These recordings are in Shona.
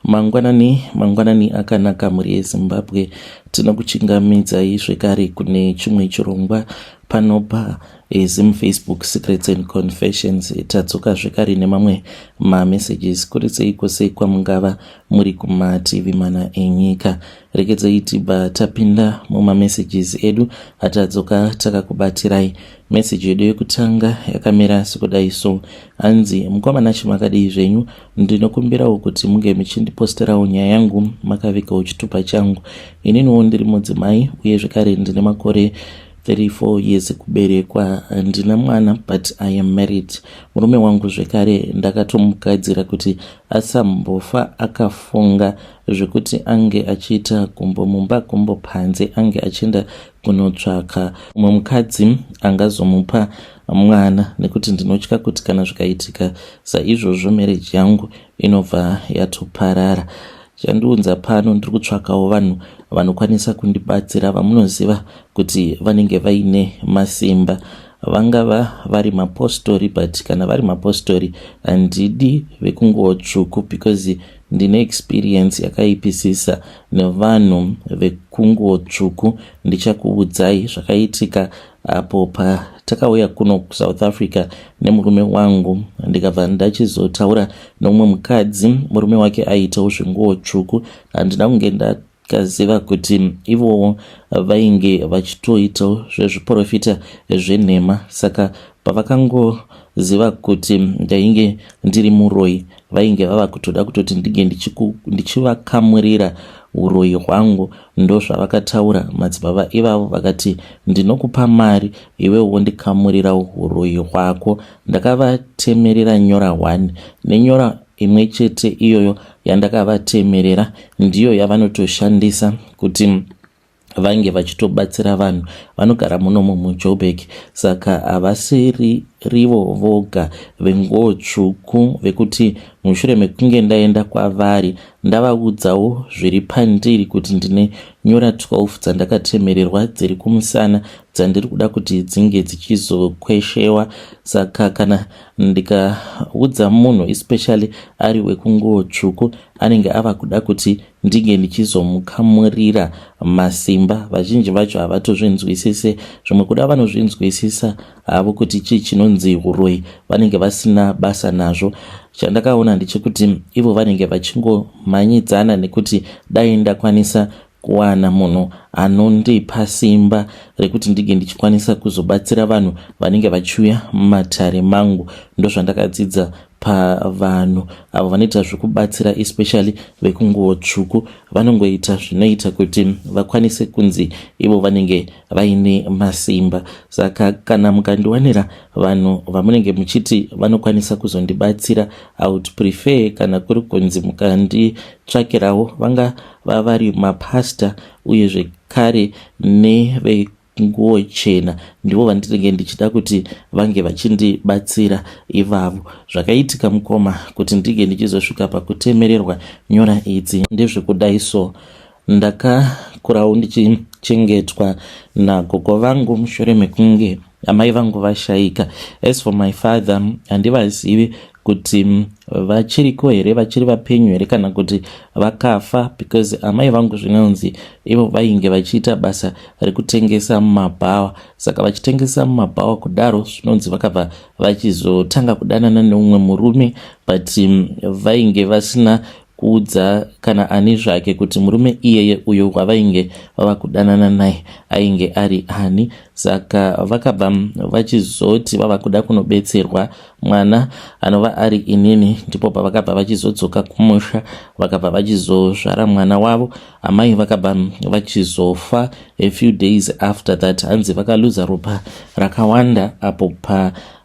Mangwanani akanaka muri yeZimbabwe. Tinokuchingamidzai zvekare kune chimwe chirongwa panopa Facebook Secrets and Confessions. Tadzoka zvekare nemamwe mamessages kuri sei kwamungava muri kuma-TV mana enyika. Regedzai tibva tapinda mumamessages edu atadzoka takakubatirai. Message yedu yekutanga yakamira sekudai so. Anzi, mukomana chimakadii zvenyu, ndinokumbirawo kuti munge muchindiposterawo nyaya yangu makavikawo chitupa changu. Ininiwo ndiri mudzimai uye zvekare ndine makore 34 years kuberekwa. Ndina mwana but I am married. Murume wangu zvekare ndakatomugadzira kuti asambofa akafunga zvekuti ange achiita kumbomumba kumbopanze, ange achienda kunotsvaka umwe mukadzi angazomupa mwana, nekuti ndinotya kuti kana zvikaitika saizvozvo marriage yangu inobva yatoparara. Chandiunza pano ndiri kutsvakawo vanhu vanokwanisa kundibatsira, vamunoziva kuti vanenge vaine masimba. Vangava vari mapostori, but kana vari mapostori handidi vekungotsvuku because ndine experience yakaipisisa nevanhu vekungotsvuku. Ndichakuudzai zvakaitika apo patakauya kuno kuSouth Africa nemurume wangu, ndikabva ndachizotaura nomumwe mukadzi murume wake aitawo zvengotsvuku. Handina kunge ndakaziva kuti ivowo vainge vachitoitawo zvezviprofita zvenhema. Saka pavakangoziva kuti ndainge ndiri muroi, vainge vava kutoda kutoti ndige ndichivakamurira uroyi hwangu. Ndo zvavakataura madzibaba ivavo, vakati ndinokupa mari iwewo ndikamurira uroyi hwako. Ndakavatemerera nyora 1 nenyora imwe chete iyoyo yandakavatemerera ndiyo yavanotoshandisa kuti vange vachitobatsira vanhu. Vanogara munomu muJoburg. Saka havasirivo voga vengotsvuku vekuti mushure mekunge ndaenda kwavari ndavaudzawo zviri pandiri kuti ndine nyora 12 dzandakatemererwa dziri kumusana dzandiri kuda kuti dzinge dzichizokweshewa. Saka kana ndikaudza munhu especially ari wekungotsvuku anenge ava kuda kuti ndige ndichizomukamurira masimba. Vazhinji vacho havatozvinzwisise, zvimwe kuda vanozvinzwisisa havo kuti chii chinonzi uroi, vanenge vasina basa nazvo. Chandakaona ndechekuti ivo vanenge vachingomhanyidzana nekuti dai ndakwanisa kuwana munhu anondipa simba rekuti ndige ndichikwanisa kuzobatsira vanhu vanenge vachiuya mumatare mangu. Ndozvandakadzidza pavanhu avo vanoita zvekubatsira especially vekungotsvuku. Vanongoita zvinoita kuti vakwanise kunzi ivo vanenge vaine masimba. Saka kana mukandiwanira vanhu vamunenge muchiti vanokwanisa kuzondibatsira, I would prefer kana kuri kunzi mukanditsvakirawo vanga vavari mapasta uye zvekare nevenguo chena, ndivo vandinenge ndichida kuti vange vachindibatsira ivavo. Zvakaitika mukoma kuti ndige ndichizosvika pakutemererwa nyora idzi ndezvekudai so. Ndakakurawo ndichichengetwa nagogo vangu mushure mekunge amai vangu vashaika. As for my father, handivazivi kuti vachiriko here, vachiri vapenyu here kana kuti vakafa, because amai vangu zvinonzi ivo vainge vachiita basa rekutengesa mumabhawa. Saka vachitengesa mumabhawa kudaro zvinonzi vakabva vachizotanga kudanana neumwe murume, but vainge vasina kuudza kana ani zvake kuti murume iyeye uyo wavainge vava kudanana naye ainge ari ani. Saka vakabva vachizoti vava kuda kunobetserwa mwana anova ari inini, ndipo pavakabva vachizodzoka kumusha vakabva vachizozvara mwana wavo. Amai vakabva vachizofa a few days after that. Hanzi vakaluza ropa rakawanda apo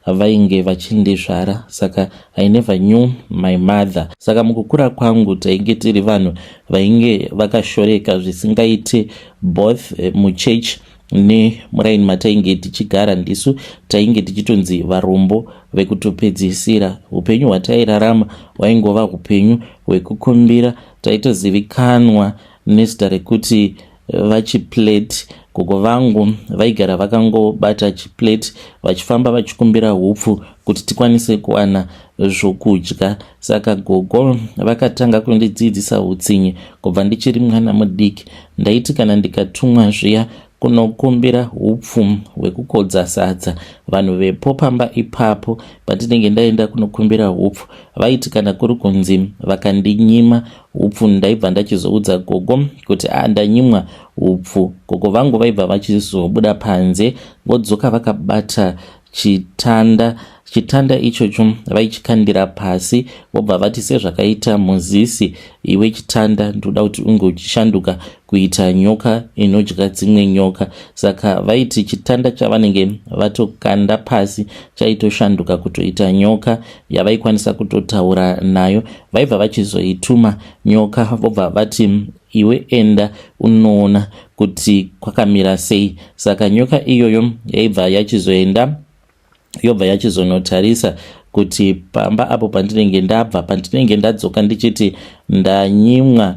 vainge vachindizvara. Saka I never knew my mother. Saka mukukura kwangu tainge tiri vanhu vainge vakashoreka zvisingaite, both muchurch nemuraini matainge tichigara ndisu tainge tichitonzi varombo vekutopedzisira. Upenyu hwatairarama hwaingova upenyu hwekukumbira. Taitozivikanwa nezita rekuti vachiplate. Gogo vangu vaigara vakangobata chiplate vachifamba vachikumbira hupfu kuti tikwanise kuwana zvokudya. Saka gogo vakatanga kundidzidzisa utsinye kubva ndichiri mwana mudiki. Ndaiti kana ndikatumwa zviya kunokumbira hupfu hwekukodza sadza, vanhu vepo pamba ipapo patinenge ndaenda kunokumbira hupfu vaiti kana kuri kunzi vakandinyima hupfu ndaibva ndachizoudza gogo kuti ndanyimwa hupfu. Gogo vangu vaibva vachizobuda panze vodzoka vakabata chitanda ichocho vaichikandira pasi vobva vati sezvakaita muzisi iwe chitanda ndoda kuti unge uchishanduka kuita nyoka inodya dzimwe nyoka. Saka vaiti chitanda chavanenge vatokanda pasi chaitoshanduka kutoita nyoka yavaikwanisa kutotaura nayo. Vaibva vachizoituma nyoka vobva vati iwe enda unoona kuti kwakamira sei. Saka nyoka iyoyo yaibva yachizoenda yobva yachizonotarisa kuti pamba apo pandinenge ndabva, pandinenge ndadzoka ndichiti ndanyimwa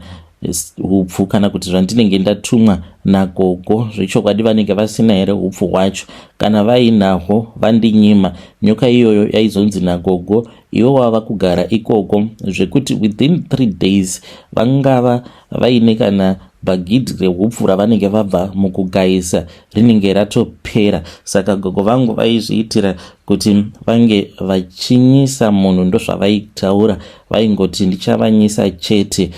hupfu kana kuti zvandinenge ndatumwa nagogo zvechokwadi vanenge vasina here hupfu hwacho. Kana vainahwo vandinyima, nyoka iyoyo yaizonzi nagogo iwe wava kugara ikoko zvekuti within 3 days vangava vaine kana bhagidhi rehupfu ravanenge vabva mukugayisa rinenge ratopera. Saka gogo vangu vaizviitira kuti vange vachinyisa munhu ndozvavaitaura, vaingoti ndichavanyisa chete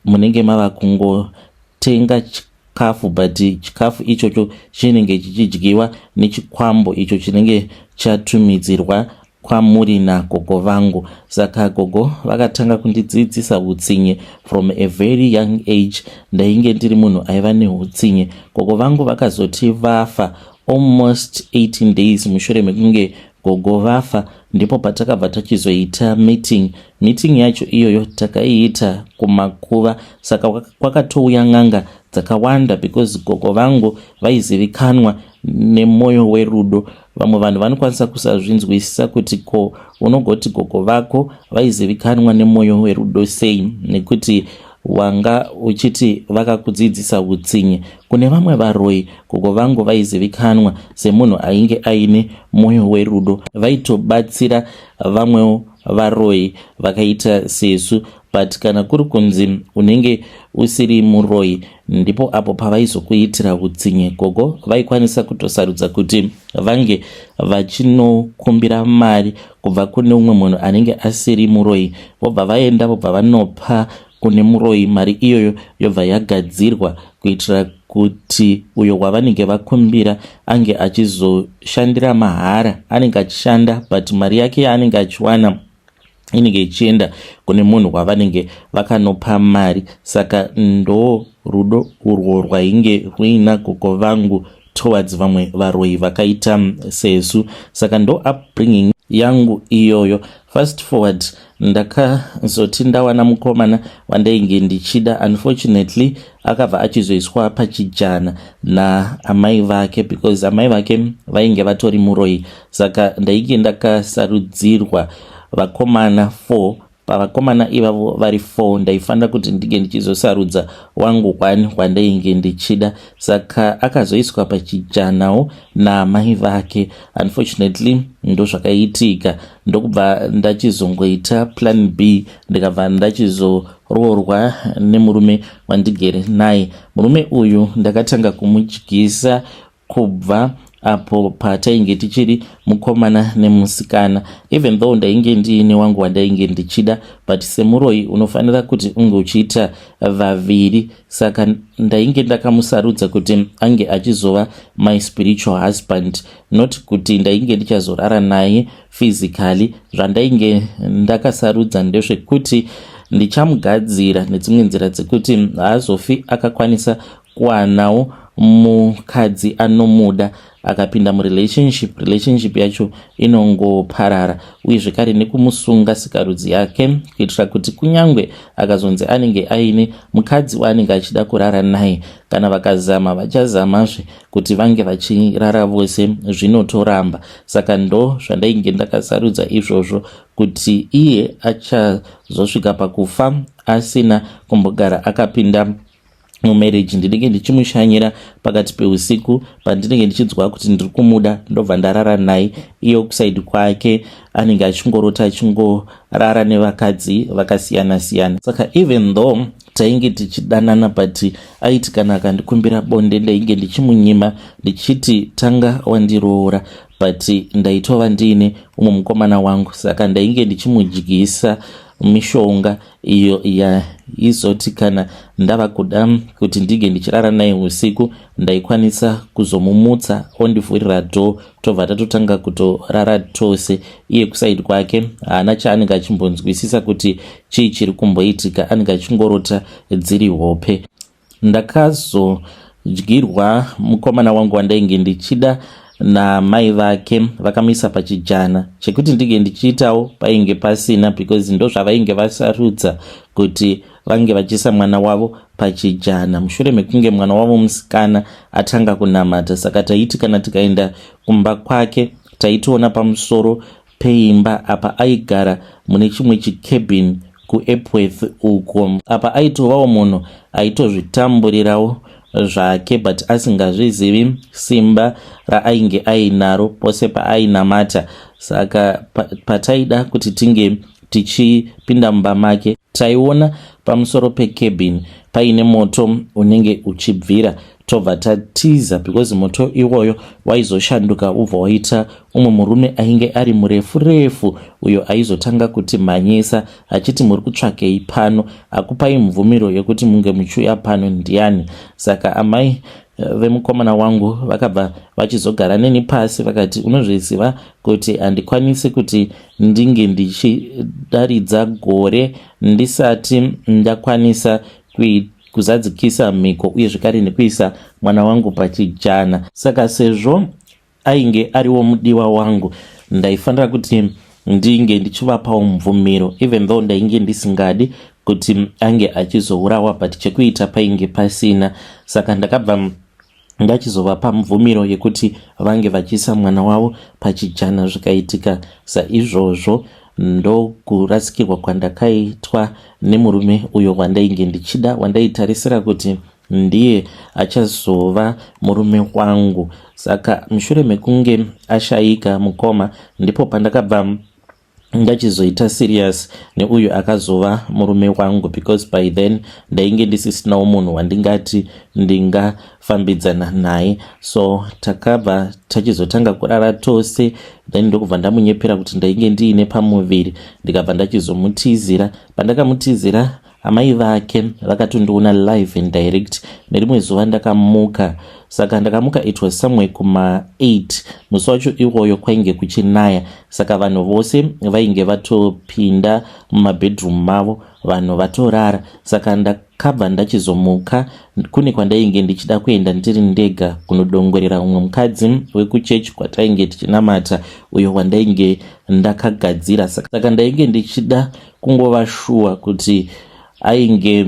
munenge mava kungotenga chikafu, but chikafu ichocho chinenge chichidyiwa nechikwambo icho chinenge chatumidzirwa kwamuri nagogo vangu. Saka gogo vakatanga kundidzidzisa utsinye from a very young age. Ndainge ndiri munhu aiva neutsinye. Gogo vangu vakazoti vafa almost 18 days mushure mekunge gogo vafa ndipo patakabva tachizoita meeting yacho iyoyo takaiita kumakuva. Saka kwakatouya n'anga dzakawanda because gogo vangu vaizivikanwa nemwoyo werudo. Vamwe vanhu vanokwanisa kusazvinzwisisa kuti ko unogoti gogo vako vaizivikanwa nemwoyo werudo sei, nekuti wanga uchiti vakakudzidzisa utsinye. Kune vamwe varoi gogo vangu vaizivikanwa semunhu ainge aine mwoyo werudo, vaitobatsira vamwewo varoi vakaita sesu. But kana kuri kunzi unenge usiri muroi ndipo apo pavaizokuitira utsinye. Gogo vaikwanisa kutosarudza kuti vange vachinokumbira mari kubva kune umwe munhu anenge asiri muroi, vobva vaenda vobva vanopa kune muroi. Mari iyoyo yobva yagadzirwa kuitira kuti uyo wavanenge vakumbira ange achizoshandira mahara. Anenge achishanda but mari yake yaanenge achiwana inenge ichienda kune munhu wavanenge vakanopa mari. Saka ndo rudo urwo rwainge ruina gogo vangu towards vamwe varoi vakaita sesu. Saka ndo upbringing yangu iyoyo. Fast forward ndakazoti ndawana mukomana wandainge ndichida. Unfortunately akabva achizoiswa pachijana naamai vake because amai vake vainge vatori muroi. Saka ndainge ndakasarudzirwa vakomana 4. Pavakomana ivavo vari 4 ndaifanira kuti ndige ndichizosarudza wangu 1 wandainge ndichida. Saka akazoiswa pachijanawo naamai vake. Unfortunately ndo zvakaitika, ndokubva ndachizongoita plan B, ndikabva ndachizoroorwa nemurume wandigere naye. Murume uyu ndakatanga kumudyisa kubva apo patainge tichiri mukomana nemusikana. Even though ndainge ndiine wangu wandainge ndichida, but semuroi unofanira kuti unge uchiita vaviri. Saka ndainge ndakamusarudza kuti ange achizova my spiritual husband, not kuti ndainge ndichazorara naye physically. Zvandainge ndakasarudza ndezvekuti ndichamugadzira nedzimwe nzira dzekuti haazofi akakwanisa kuwanawo mukadzi anomuda akapinda relationship yacho inongoparara, uye zvekare nekumusunga sikarudzi yake kuitira kuti kunyangwe akazonzi anenge aine mukadzi waanenge achida kurara naye, kana vakazama vachazamazve kuti vange vachirara vose zvinotoramba. Saka ndo zvandainge ndakasarudza izvozvo, kuti iye achazosvika pakufa asina kumbogara akapinda mumarriage ndinenge ndichimushanyira pakati peusiku pandinenge ndichinzwa kuti ndiri kumuda ndobva ndarara naye. iyo kusaidi kwake anenge achingorota achingorara nevakadzi vakasiyana siyana. Saka even though tainge tichidanana but aiti kana akandikumbira bonde ndainge ndichimunyima ndichiti tanga wandiroora, but ndaitova ndiine umwe mukomana wangu. Saka ndainge ndichimudyisa mishonga iyo yaizoti kana ndava kuda kuti ndige ndichirara naye usiku ndaikwanisa kuzomumutsa ondivhurira dho tobva tatotanga kutorara tose. iye kusaidi kwake haana chaanenge achimbonzwisisa kuti chii chiri kumboitika, anenge achingorota dziri hope. Ndakazodyirwa mukomana wangu wandainge ndichida namai vake vakamisa pachijana chekuti ndige ndichiitawo painge pasina, because ndo zvavainge vasarudza kuti vange vachisa mwana wavo pachijana mushure mekunge mwana wavo musikana atanga kunamata. Saka taiti kana tikaenda kumba kwake taitoona pamusoro peimba apa aigara mune chimwe chicabin kuEpworth uko, apa aitovawo munhu aitozvitamburirawo zvake but asingazvizivi simba raainge ainaro pose paainamata. Saka pataida kuti tinge tichipinda mumba make taiona pamusoro pecabin paine moto unenge uchibvira tobva tatiza, because moto iwoyo waizoshanduka ubva waita umwe murume ainge ari murefu refu uyo aizotanga kuti mhanyisa achiti muri kutsvakei pano, akupai mvumiro yekuti munge muchiuya pano ndiani. Saka amai vemukomana wangu vakabva vachizogara neni pasi vakati unozviziva kuti handikwanisi kuti ndinge ndichidaridza gore ndisati ndakwanisa kuzadzikisa mhiko uye zvekare nekuisa mwana wangu pachijana. Saka sezvo ainge ariwo mudiwa wangu ndaifanira kuti ndinge ndichivapawo mvumiro, even though ndainge ndisingadi kuti ange achizourawa but chekuita painge pasina. Saka ndakabva ndachizovapa mvumiro yekuti vange vachisa mwana wavo pachijana. Zvikaitika saizvozvo ndokurasikirwa kwandakaitwa nemurume uyo wandainge ndichida, wandaitarisira kuti ndiye achazova murume wangu. Saka mushure mekunge ashayika mukoma ndipo pandakabva ndachizoita serious neuyo akazova murume wangu, because by then ndainge ndisisinawo munhu wandingati ndingafambidzana naye. So takabva tachizotanga kurara tose, then ndokubva ndamunyepera kuti ndainge ndiine pamuviri ndikabva ndachizomutizira. Pandakamutizira amai vake vakatondiona live and direct nerimwe zuva ndakamuka. Saka ndakamuka it was somewhere kuma8 musi wacho iwoyo kwainge kuchinaya. Saka vanhu vose vainge vatopinda mumabedroom mavo vanhu vatorara. Saka ndakabva ndachizomuka kune kwandainge ndichida kuenda ndiri ndega kunodongorera umwe mukadzi wekuchechi kwatainge tichinamata uyo wandainge ndakagadzira. Saka ndainge ndichida kungova shuwa kuti ainge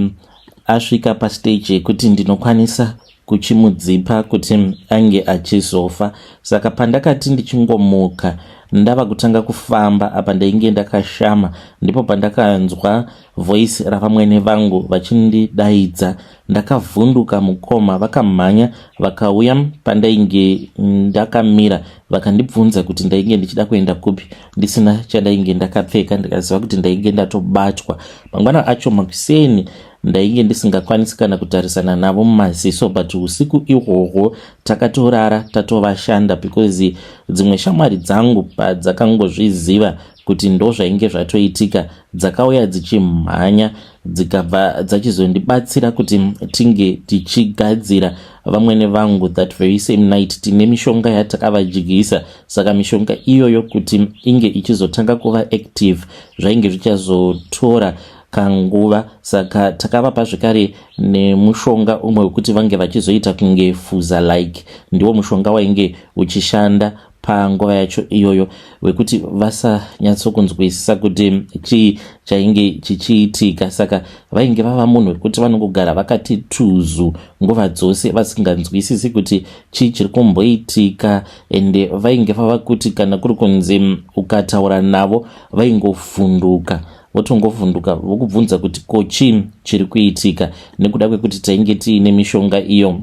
asvika pastage yekuti ndinokwanisa kuchimudzipa kuti ange achizofa. Saka pandakati ndichingomuka ndava kutanga kufamba apa ndainge ndakashama, ndipo pandakanzwa voice ravamwene vangu vachindidaidza. Ndakavhunduka mukoma, vakamhanya vakauya pandainge ndakamira vakandibvunza kuti ndainge ndichida kuenda kupi ndisina chandainge ndakapfeka. Ndikaziva kuti ndainge ndatobatwa. Mangwana acho makuseni ndainge ndisingakwanisi kana kutarisana navo mumaziso, but usiku ihwohwo takatorara tatovashanda, because dzimwe shamwari dzangu padzakangozviziva kuti ndo zvainge zvatoitika dzakauya dzichimhanya dzikabva dzachizondibatsira kuti tinge tichigadzira vamwene vangu that very same night. Tine mishonga yatakavadyisa, saka mishonga iyoyo kuti inge ichizotanga kuva active zvainge zvichazotora kanguva. Saka takavapa zvekare nemushonga umwe wekuti vange vachizoita kunge fuza like, ndiwo mushonga wainge uchishanda panguva yacho iyoyo, wekuti vasanyatsokunzwisisa kuti chii chainge chichiitika. Saka vainge vava munhu wekuti vanongogara vakati tuzu nguva dzose vasinganzwisisi kuti chii chiri kumboitika, ende vainge vava kuti kana kuri kunzi ukataura navo vaingovhunduka votongovhunduka vokubvunza kuti ko chii chiri kuitika, nekuda kwekuti tainge tiine mishonga iyo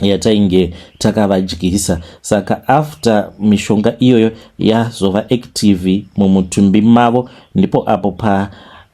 yatainge takavadyisa. Saka after mishonga iyoyo yazova active mumutumbi mavo, ndipo apo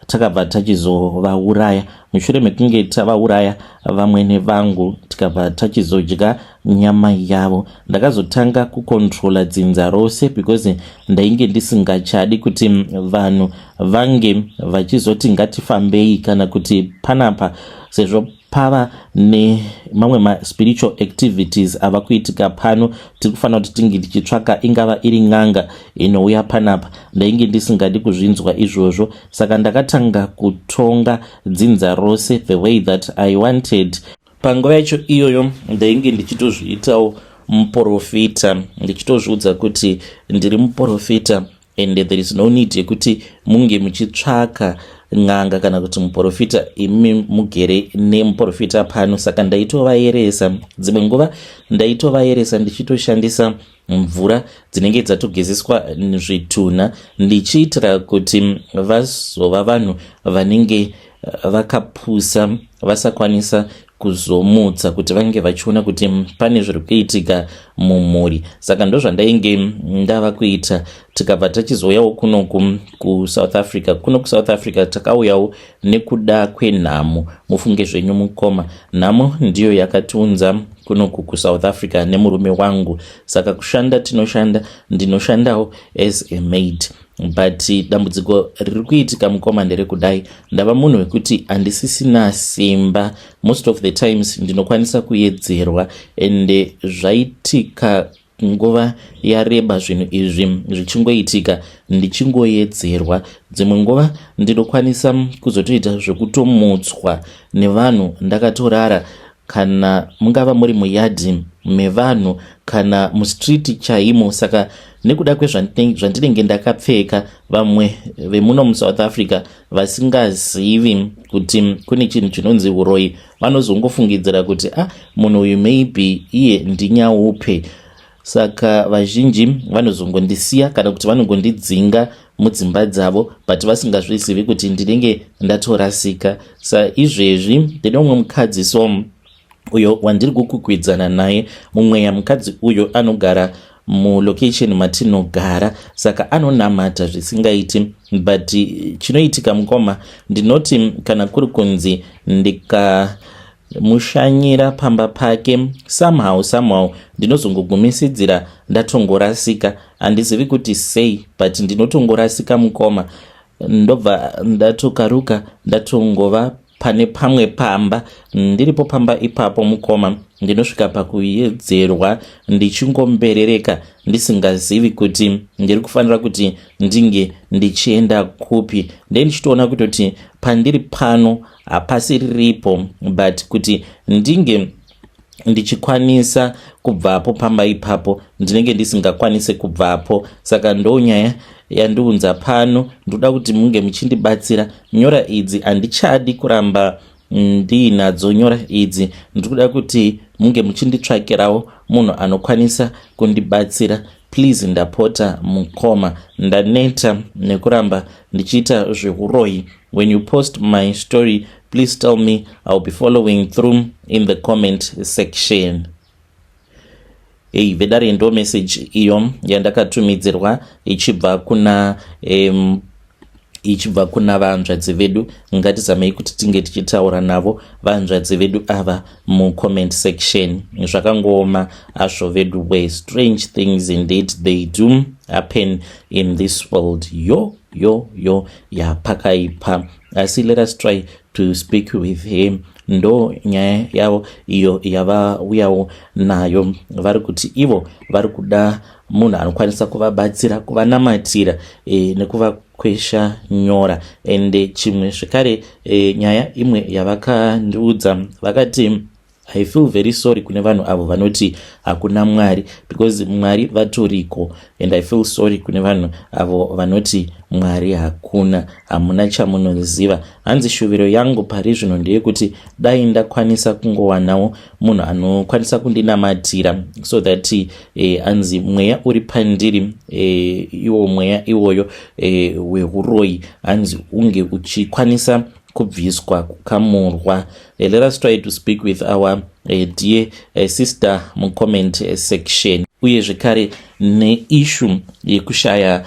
takabva tachizovauraya. Mushure mekunge tavauraya vamwene vangu tikabva tachizodya nyama yavo. Ndakazotanga kukontrola dzinza rose because ndainge ndisingachadi kuti vanhu vange vachizoti ngatifambei, kana kuti panapa sezvo pava nemamwe maspiritual activities ava kuitika pano, tiri kufanira kuti tinge tichitsvaka ingava iri n'anga inouya panapa. Ndainge ndisingadi kuzvinzwa izvozvo, saka ndakatanga kutonga dzinza rose the way that I wanted. Panguva yacho iyoyo ndainge ndichitozviitawo muprofita, ndichitozviudza kuti ndiri muprofita and there is no need yekuti munge muchitsvaka n'anga kana kuti muprofita imi mugere nemuprofita pano. Saka ndaitovayeresa, dzimwe nguva ndaitovayeresa ndichitoshandisa mvura dzinenge dzatogezeswa zvitunha, ndichiitira kuti vazova vanhu vanenge vakapusa, vasakwanisa kuzomutsa, kuti vange vachiona kuti pane zviri kuitika mumhuri. Saka ndozvandainge ndava kuita. Tikabva tachizouyawo kunoku kuSouth Africa. Kuno kuSouth Africa takauyawo nekuda kwenhamo. Mufunge zvenyu mukoma, nhamo ndiyo yakatiunza kunoku kuSouth Africa nemurume wangu. Saka kushanda tinoshanda, ndinoshandawo as a maid. But dambudziko riri kuitika mukoma nderekudai, ndava munhu wekuti handisisina simba. Most of the times ndinokwanisa kuedzerwa, ende zvaitika nguva yareba zvinhu izvi zvichingoitika ndichingoedzerwa. Dzimwe nguva ndinokwanisa kuzotoita zvekutomutswa nevanhu ndakatorara, kana mungava muri muyadhi mevanhu kana mustreet chaimo. Saka nekuda kwezvandinenge ndakapfeka, vamwe vemuno muSouth Africa vasingazivi kuti kune chinhu chinonzi uroyi vanozongofungidzira kuti munhu uyu maybe iye ndinyaupe. Saka vazhinji vanozongondisiya kana kuti vanongondidzinga mudzimba dzavo, but vasingazvizivi kuti ndinenge ndatorasika. Saizvezvi ndine umwe mukadzi uyo wandiri kukwikwidzana naye. Mumweya mukadzi uyo anogara mulocation matinogara, saka anonamata zvisingaiti. But chinoitika mukoma, ndinoti kana kuri kunzi ndikamushanyira pamba pake somehow ndinozongogumisidzira ndatongorasika. Handizivi kuti sei, but ndinotongorasika mukoma. Ndobva ndatokaruka ndatongova pane pamwe pamba. Ndiripo pamba ipapo mukoma, ndinosvika pakuedzerwa ndichingomberereka ndisingazivi kuti ndiri kufanira kuti ndinge ndichienda kupi. Ndichitoona kutoti pandiri pano hapasiripo, but kuti ndinge ndichikwanisa kubvapo pamba ipapo ndinenge ndisingakwanise kubvapo. Saka ndonyaya yandiunza pano. Ndoda kuti munge muchindibatsira. Nyora idzi handichadi kuramba ndiinadzo nyora idzi. Ndikuda kuti munge muchinditsvakirawo munhu anokwanisa kundibatsira. Please ndapota mukoma, ndaneta nekuramba ndichiita zveuroyi. When you post my story, please tell me. I'll be following through in the comment section. Vedare ndo message iyo yandakatumidzirwa ichibva kuna vanzvadzi vedu. Ngatizamei kuti tinge tichitaura navo vanzvadzi vedu ava mucomment section. Zvakangoma azvo vedu way. Strange things indeed they do happen in this world. Yo yapakaipa. Asi let us try to speak with him. Ndo nyaya yavo iyo yavauyawo nayo. Vari kuti ivo vari kuda munhu anokwanisa kuvabatsira, kuvanamatira nekuvakwesha nyora. Ende chimwe zvekare nyaya imwe yavakandiudza, vakati I feel very sorry kune vanhu avo vanoti hakuna Mwari, because Mwari vatoriko, and I feel sorry kune vanhu avo vanoti Mwari hakuna, hamuna chamunoziva. Hanzi shuviro yangu pari zvino ndeyekuti dai ndakwanisa kungowanawo munhu anokwanisa kundinamatira, so that hanzi mweya uri pandiri, iwo mweya iwoyo weuroyi, hanzi unge uchikwanisa kubviswa, kukamurwa. Let us try to speak with our dear sister mucomment section. Uye zvekare neishu yekushaya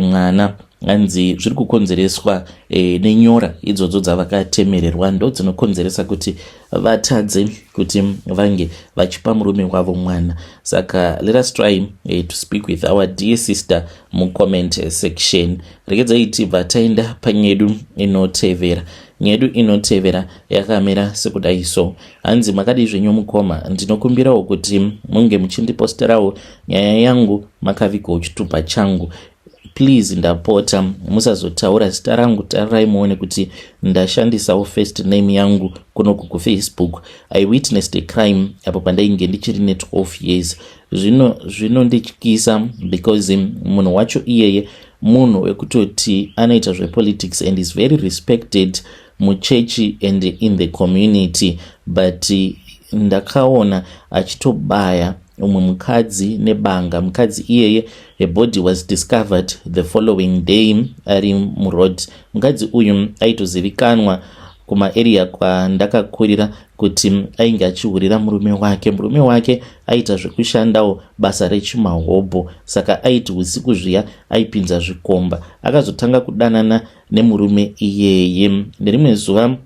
mwana, hanzi zviri kukonzereswa nenyora idzodzo dzavakatemererwa, ndo dzinokonzeresa kuti vatadze kuti vange vachipa murume wavo mwana. Saka let us try to speak with our dear sister mucomment section. Regedzai tibva taenda panyedu inotevera. Nyedu inotevera yakamira sekudai so. Hanzi makadi zvenyu mukoma, ndinokumbirawo kuti munge muchindiposterawo nyaya yangu makavigwa chitupa changu. Please ndapota musazotaura zita rangu, tararai muone kuti ndashandisawo first name yangu kunoku kuFacebook. I witnessed a crime apo pandainge ndichiri ne 12 years. Zvino ndichikisa because munhu wacho iyeye munhu wekutoti anaita zvepolitics and is very respected muchechi and in the community, but ndakaona achitobaya umwe mukadzi nebanga. Mukadzi iyeye, a body was discovered the following day ari muroad. Mukadzi uyu aitozivikanwa kumaarea kwandakakurira kuti ainge achihurira murume wake. Murume wake aita zvekushandawo basa rechimahobho, saka aiti usiku zviya aipinza zvikomba. Akazotanga kudanana nemurume iyeye. Nerimwe zuva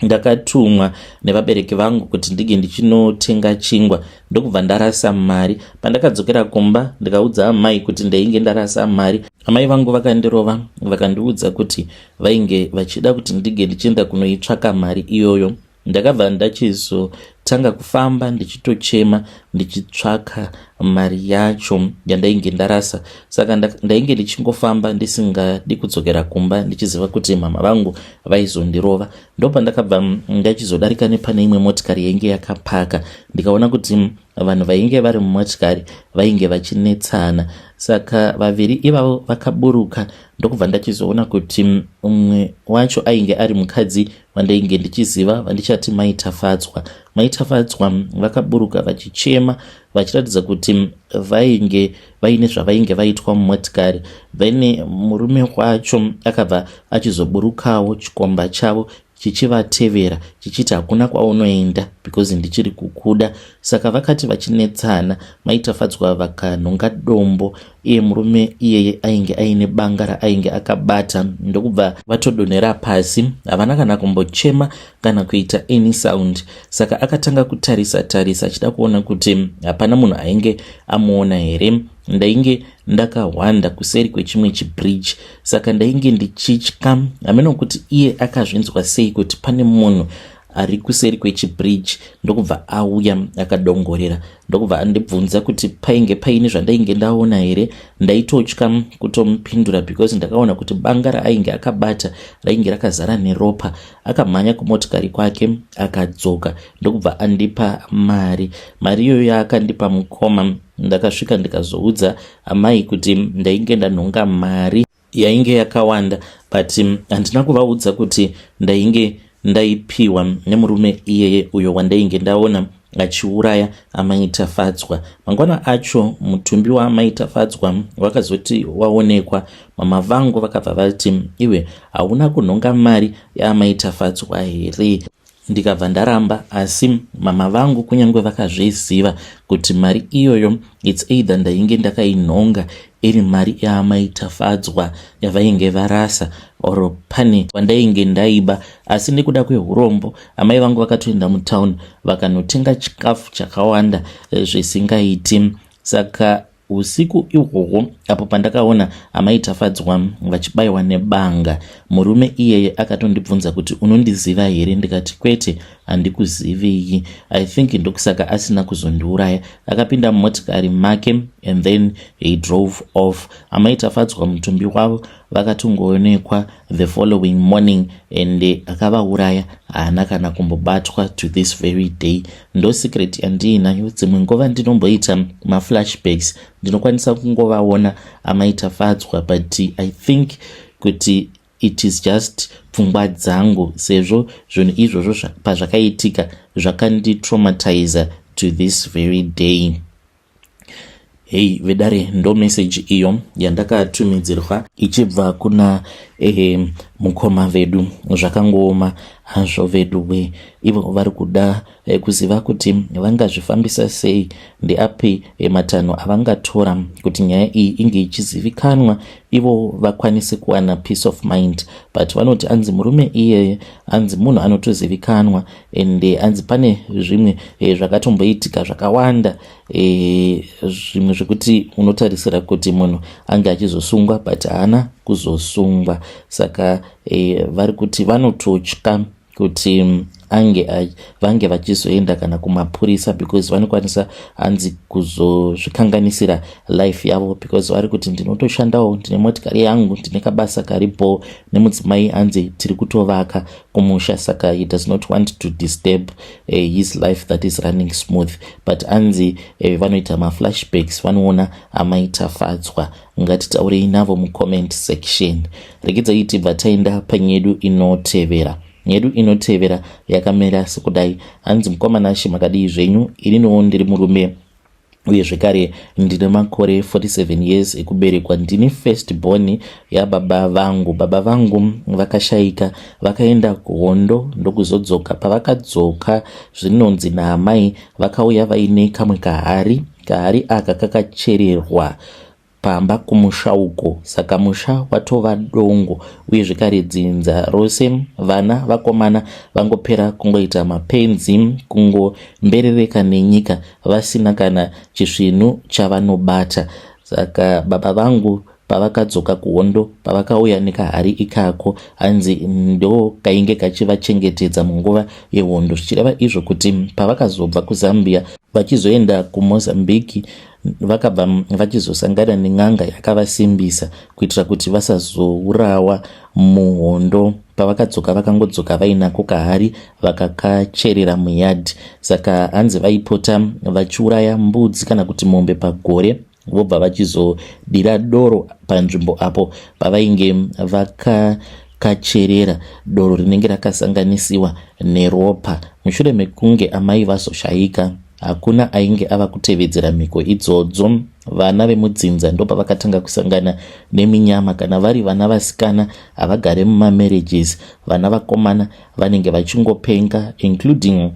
ndakatumwa nevabereki vangu kuti ndige ndichinotenga chingwa, ndokubva ndarasa mari. Pandakadzokera kumba ndikaudza amai kuti ndainge ndarasa mari. Amai vangu vakandirova vakandiudza kuti vainge vachida kuti ndige ndichienda kunoitsvaka mari iyoyo. Ndakabva ndachizotanga kufamba ndichitochema ndichitsvaka mari yacho yandainge ndarasa. Saka ndainge ndichingofamba ndisingadi kudzokera kumba ndichiziva kuti mama vangu vaizondirova. Ndopa ndakabva ndachizodarika nepane imwe motikari yainge yakapaka, ndikaona kuti vanhu vainge vari mumotikari vainge vachinetsana. Saka vaviri ivavo vakaburuka, ndokubva ndachizoona kuti umwe wacho ainge ari mukadzi wandainge ndichiziva vandichati maitafadzwa. Maitafadzwa vakaburuka vachichema vachiratidza kuti vainge vaine zvavainge vaitwa mumotikari. Then murume wacho akabva achizoburukawo chikomba chavo chichivatevera chichiti hakuna kwaunoenda because ndichiri kukuda. Saka vakati vachinetsana, maitafadzwa vakanhonga dombo, iye murume iyeye ainge aine banga raainge akabata, ndokubva vatodonhera pasi. Havana kana kumbochema kana kuita any sound. Saka akatanga kutarisa achida kuona kuti hapana munhu ainge amuona here. Ndainge ndakahwanda kuseri kwechimwe chibridge, saka ndainge ndichitya hameno kuti iye akazvinzwa sei kuti pane munhu ari kuseri kwechibridge. Ndokubva auya akadongorera, ndokubva andibvunza kuti painge paine zvandainge ndaona here. Ndaitotya kutomupindura because ndakaona kuti banga raainge akabata rainge rakazara neropa. Akamhanya kumotikari kwake akadzoka, ndokubva andipa mari. Mari iyoyo yaakandipa mukoma. Ndakasvika ndikazoudza amai kuti ndainge ndanhonga mari yainge yakawanda, but handina kuvaudza kuti ndainge ndaipiwa nemurume iyeye uyo wandainge ndaona achiuraya amaitafadzwa. Mangwana acho mutumbi waamaitafadzwa wakazoti waonekwa, mama vangu vakabva vati iwe hauna kunhonga mari yaamaitafadzwa here. Ndikabva ndaramba, asi mama vangu kunyange vakazviziva kuti mari iyoyo it's either ndainge ndakainhonga iri mari yaamaitafadzwa yavainge varasa oro pane wandainge ndaiba. Asi nekuda kwehurombo amai vangu vakatoenda mutown vakanotenga chikafu chakawanda zvisingaiti. Saka usiku ihwohwo apo pandakaona amaitafadzwa vachibayiwa nebanga, murume iyeye akatondibvunza kuti unondiziva here? Ndikati kwete, handikuzivei. I think ndokusaka asina kuzondiuraya. Akapinda mumotikari make and then he drove off. Amaitafadzwa mutumbi wavo vakatongoonekwa the following morning and akavauraya haana kana kumbobatwa to this very day. Ndo secret yandiinayo. Dzimwe nguva ndinomboita maflashbacks, ndinokwanisa kungovaona amaitafadzwa, but I think kuti it is just pfungwa dzangu, sezvo zvinhu izvozvo pazvakaitika zvakanditraumatiza to this very day. Hey vedare, ndo message iyo yandakatumidzirwa ichibva kuna mukoma vedu. Zvakangooma hazvo vedu we, ivo vari kuda kuziva kuti vangazvifambisa sei, ndeapi matanho avangatora kuti nyaya iyi inge ichizivikanwa ivo vakwanise kuwana peace of mind. But vanoti anzi murume iyeye anzi munhu anotozivikanwa, ende anzi pane zvimwe zvakatomboitika zvakawanda, zvimwe zvekuti unotarisira kuti munhu ange achizosungwa but haana kuzosungwa. Saka vari kuti vanototya kuti vange vachizoenda kana kumapurisa because vanokwanisa anzi kuzozvikanganisira life yavo, because vari kuti ndinotoshandawo, ndine motikari yangu, ndine kabasa karipo, nemudzimai anzi tiri kutovaka kumusha, saka he does not want to disturb his life that is running smooth. But anzi vanoita maflashbacks, vanoona amaitafadzwa. Ngatitaurei navo mucomment section. Regai tibva taenda panyedu inotevera. Nyedu inotevera yakamera sekudai. Hanzi mukomana makadii zvenyu, ininiwo ndiri murume uye zvekare ndine makore 47 years ekuberekwa. Ndini first born yababa vangu. Baba vangu vakashaika, vakaenda kuhondo ndokuzodzoka. Pavakadzoka zvinonzi naamai vakauya vaine kamwe kahari aka kakachererwa pamba kumusha uko, saka musha watova dongo uye zvekare dzinza rose. Vana vakomana vangopera kungoita mapenzi, kungomberereka nenyika vasina kana chisvinu chavanobata. Saka baba vangu pavakadzoka kuhondo, pavakauya nekahari ikako, hanzi ndo kainge kachivachengetedza munguva yehondo. Zvichireva izvo kuti pavakazobva kuZambia vachizoenda kuMozambique, vakabva vachizosangana nen'anga yakavasimbisa kuitira kuti vasazourawa muhondo. Pavakadzoka vakangodzoka vainako kahari vakakacherera muyadhi. Saka hanzi vaipota vachiuraya mbudzi kana kuti mombe pagore, vobva vachizodira doro panzvimbo apo pavainge vakakacherera doro rinenge rakasanganisiwa neropa. Mushure mekunge amai vazoshaika, hakuna ainge ava kutevedzera mhiko idzodzo. Vana vemudzinza ndo pavakatanga kusangana neminyama. Kana vari vana vasikana havagare mumamarriages, vana vakomana vanenge vachingopenga, including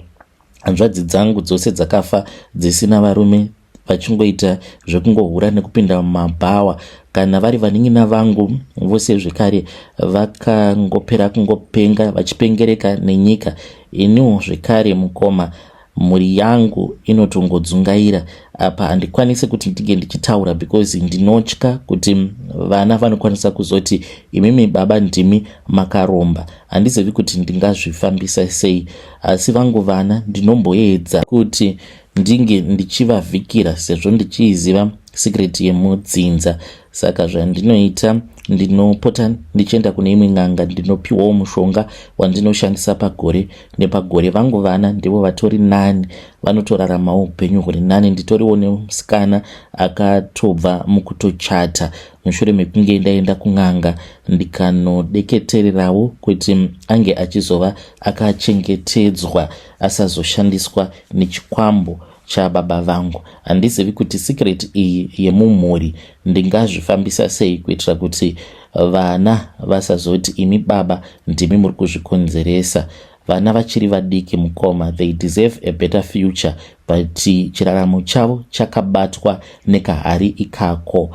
hanzvadzi dzangu dzose dzakafa dzisina varume, vachingoita zvekungohura nekupinda mumabhawa. Kana vari vanin'ina vangu vose zvekare vakangopera kungopenga vachipengereka nenyika. Iniwo zvekare mukoma, mhuri yangu inotongodzungaira. Apa handikwanisi kuti ndige ndichitaura because ndinotya kuti vana vanokwanisa kuzoti imimi baba ndimi makaromba. Handizivi kuti ndingazvifambisa sei, asi vangu vana ndinomboedza kuti ndinge ndichivavhikira sezvo ndichiziva secret yemudzinza. Saka zvandinoita, ndinopota ndichienda kune imwe n'anga, ndinopiwawo mushonga wandinoshandisa pagore nepagore. Vangu vana ndivo vatori nani, vanotoraramawo upenyu huri nani. Nditoriwo nemusikana akatobva mukutochata mushure mekunge ndaenda kun'anga ndikanodeketererawo kuti ange achizova akachengetedzwa, asazoshandiswa nechikwambo chababa vangu. Handizivi kuti secret iyi yemumhuri ndingazvifambisa sei kuitira kuti vana vasazoti imi baba ndimi muri kuzvikonzeresa. Vana vachiri vadiki mukoma, they deserve a better future, but chiraramo chavo chakabatwa nekahari ikako.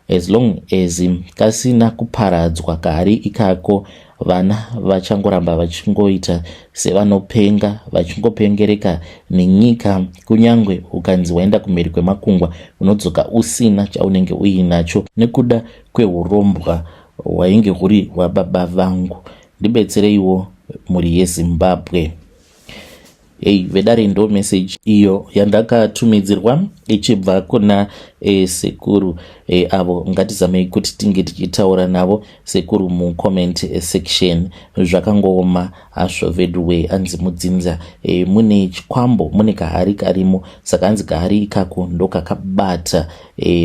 As long as kasina kuparadzwa kahari ikako, vana vachangoramba vachingoita sevanopenga, vachingopengereka nenyika. Kunyangwe ukanzi waenda kumhiri kwemakungwa, unodzoka usina chaunenge uinacho nekuda kwehurombwa hwainge huri hwababa vangu. Ndibetsereiwo mhuri yeZimbabwe. vedare ndo message iyo yandakatumidzirwa ichibva kuna sekuru avo ngatizamei kuti tinge tichitaura navo sekuru mucomment section. Zvakangooma hazvo vedwe anzi mudzinza mune chikwambo, mune kahari karimo, saka anzi kahari ikako ndo kakabata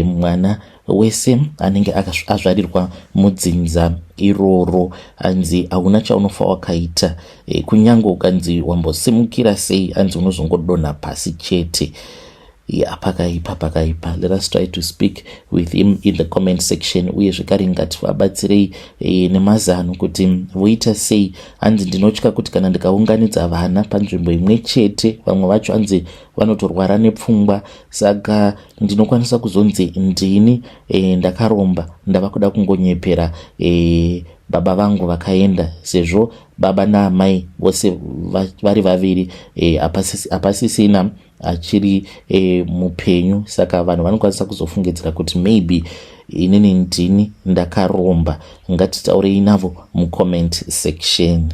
mwana wese anenge azvarirwa mudzinza iroro. Anzi hauna chaunofa wakaita, kunyange ukanzi wambosimukira sei, anzi unozongodonha pasi chete. Pakaipa. Let us try to speak with him in the comment section. Uye zvekare ngativabatsirei nemazano kuti voita sei. Anzi ndinotya kuti kana ndikaunganidza vana panzvimbo imwe chete, vamwe vacho anzi vanotorwara nepfungwa, saka ndinokwanisa kuzonzi ndini ndakaromba ndava kuda kungonyepera baba vangu vakaenda, sezvo baba naamai vose vari vaviri hapasisina achiri mupenyu. Saka vanhu vanokwanisa kuzofungidzira kuti maybe inini ndini ndakaromba. Ngatitaurei navo mucomment section.